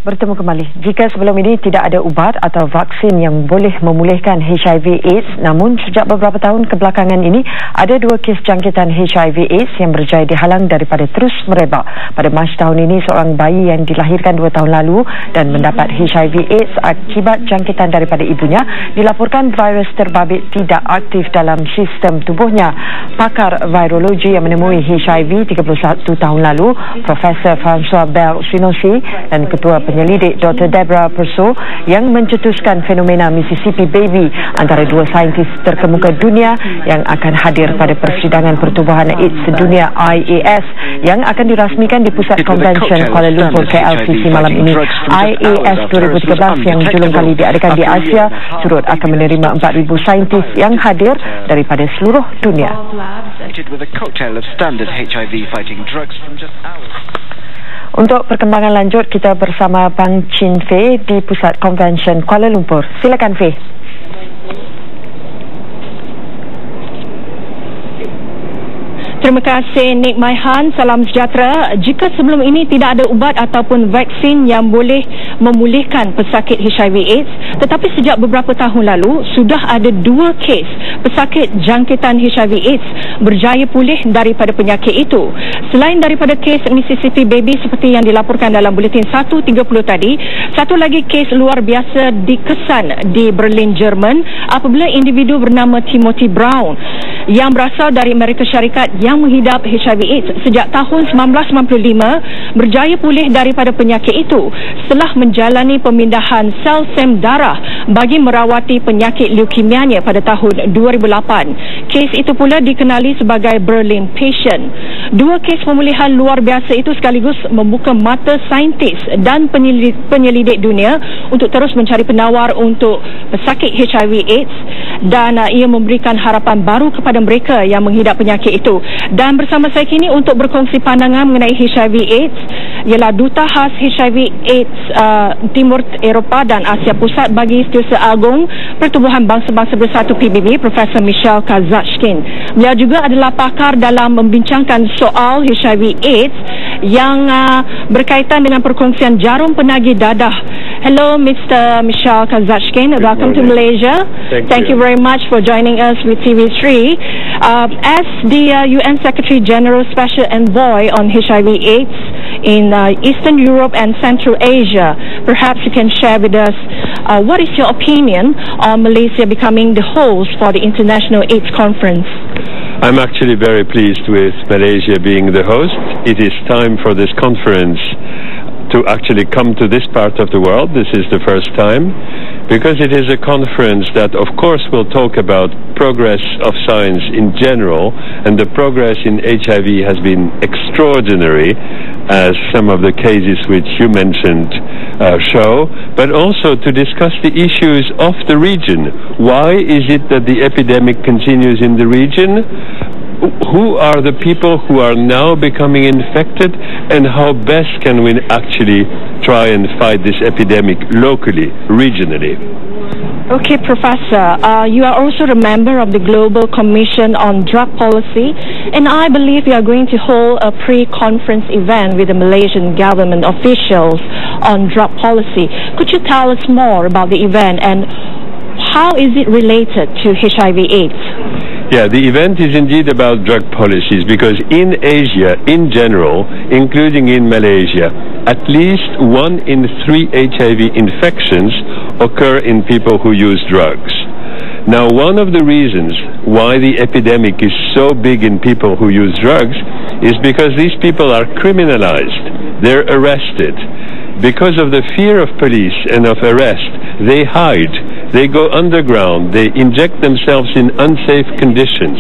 Bertemu kembali. Jika sebelum ini tidak ada ubat atau vaksin yang boleh memulihkan HIV/AIDS, namun sejak beberapa tahun kebelakangan ini ada 2 kes jangkitan HIV/AIDS yang berjaya dihalang daripada terus merebak. Pada Mac tahun ini, seorang bayi yang dilahirkan 2 tahun lalu dan mendapat HIV/AIDS akibat jangkitan daripada ibunya dilaporkan virus terbabit tidak aktif dalam sistem tubuhnya. Pakar virologi yang menemui HIV 31 tahun lalu, Profesor François Berg-Sinosi dan Ketua Penyelidik Dr. Deborah Perso yang mencetuskan fenomena Mississippi Baby antara 2 saintis terkemuka dunia yang akan hadir pada persidangan pertubuhan AIDS sedunia IAS yang akan dirasmikan di Pusat Konvensyen Kuala Lumpur KLCC malam ini. IAS 2013 yang julung kali diadakan di Asia turut akan menerima 4,000 saintis yang hadir daripada seluruh dunia. Untuk perkembangan lanjut, kita bersama Bang Chin Fei di Pusat Konvensyen Kuala Lumpur. Silakan, Fei. Terima kasih Nik Maihan, salam sejahtera. Jika sebelum ini tidak ada ubat ataupun vaksin yang boleh memulihkan pesakit HIV/AIDS, tetapi sejak beberapa tahun lalu sudah ada 2 kes pesakit jangkitan HIV/AIDS berjaya pulih daripada penyakit itu. Selain daripada kes Mississippi Baby seperti yang dilaporkan dalam buletin 1.30 tadi, satu lagi kes luar biasa dikesan di Berlin, Jerman apabila individu bernama Timothy Brown yang berasal dari Amerika Syarikat yang menghidap HIV/AIDS sejak tahun 1995 berjaya pulih daripada penyakit itu setelah menjalani pemindahan sel-sem darah bagi merawati penyakit leukemianya pada tahun 2008. Kes itu pula dikenali sebagai Berlin Patient. 2 kes pemulihan luar biasa itu sekaligus membuka mata saintis dan penyelidik dunia untuk terus mencari penawar untuk pesakit HIV/AIDS dan ia memberikan harapan baru kepada mereka yang menghidap penyakit itu. Dan bersama saya kini untuk berkongsi pandangan mengenai HIV/AIDS ialah Duta Khas HIV/AIDS Timur Eropah dan Asia Pusat bagi Setiausaha Agung Pertubuhan Bangsa-Bangsa Bersatu PBB, Profesor Michelle Kazatchkine. Beliau juga adalah pakar dalam membincangkan soal HIV/AIDS yang berkaitan dengan perkongsian jarum penagih dadah. Hello, Mr. Michelle Kazatchkine. Welcome to Malaysia. Thank you very much for joining us with TV3. As the UN Secretary General Special Envoy on HIV/AIDS in Eastern Europe and Central Asia, perhaps you can share with us what is your opinion on Malaysia becoming the host for the International AIDS Conference? I'm actually very pleased with Malaysia being the host. It is time for this conference to actually come to this part of the world. This is the first time, because it is a conference that of course will talk about progress of science in general, and the progress in HIV has been extraordinary, as some of the cases which you mentioned show, but also to discuss the issues of the region. Why is it that the epidemic continues in the region? Who are the people who are now becoming infected, and how best can we actually try and fight this epidemic locally, regionally? Okay, Professor, you are also a member of the Global Commission on Drug Policy, and I believe you are going to hold a pre-conference event with the Malaysian government officials on drug policy. Could you tell us more about the event and how is it related to HIV/AIDS? Yeah, the event is indeed about drug policies, because in Asia in general, including in Malaysia, at least 1 in 3 HIV infections occur in people who use drugs. Now, one of the reasons why the epidemic is so big in people who use drugs is because these people are criminalized. They're arrested. Because of the fear of police and of arrest, they hide. They go underground. They inject themselves in unsafe conditions.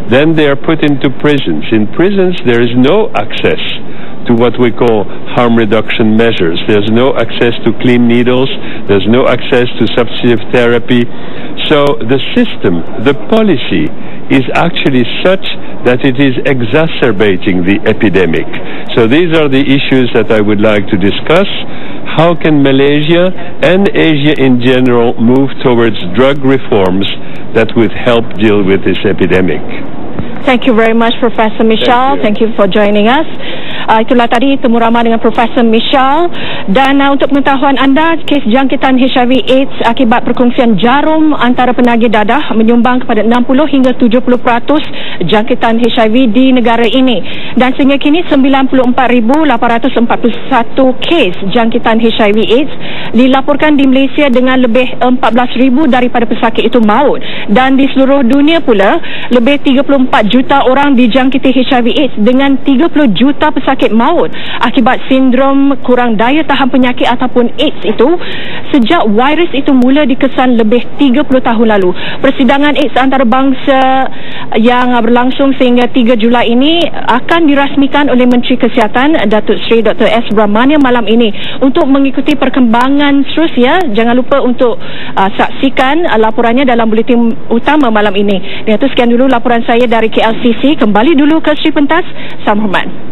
Then they are put into prisons. In prisons, there is no access to what we call harm reduction measures. There's no access to clean needles. There's no access to substitute therapy. So the system, the policy, is actually such that it is exacerbating the epidemic. So these are the issues that I would like to discuss. How can Malaysia and Asia in general move towards drug reforms that would help deal with this epidemic? Thank you very much, Professor Michelle. Thank you for joining us. Itulah tadi temu ramah dengan Profesor Michelle. Dan untuk pengetahuan anda, kes jangkitan HIV AIDS akibat perkongsian jarum antara penagih dadah menyumbang kepada 60 hingga 70% jangkitan HIV di negara ini. Dan sehingga kini 94,841 kes jangkitan HIV AIDS dilaporkan di Malaysia dengan lebih 14,000 daripada pesakit itu maut. Dan di seluruh dunia pula, lebih 34 juta orang dijangkiti HIV AIDS dengan 30 juta pesakit maut akibat sindrom kurang daya tahan penyakit ataupun AIDS itu sejak virus itu mula dikesan lebih 30 tahun lalu. Persidangan AIDS antarabangsa yang berlangsung sehingga 3 Julai ini akan dirasmikan oleh Menteri Kesihatan Datuk Seri Dr. S. Subramaniam malam ini. Untuk mengikuti perkembangan seterusnya, jangan lupa untuk saksikan laporannya dalam buletin utama malam ini. Dan itu sekian dulu laporan saya dari KLCC. Kembali dulu ke Sri Pentas. Salam hormat.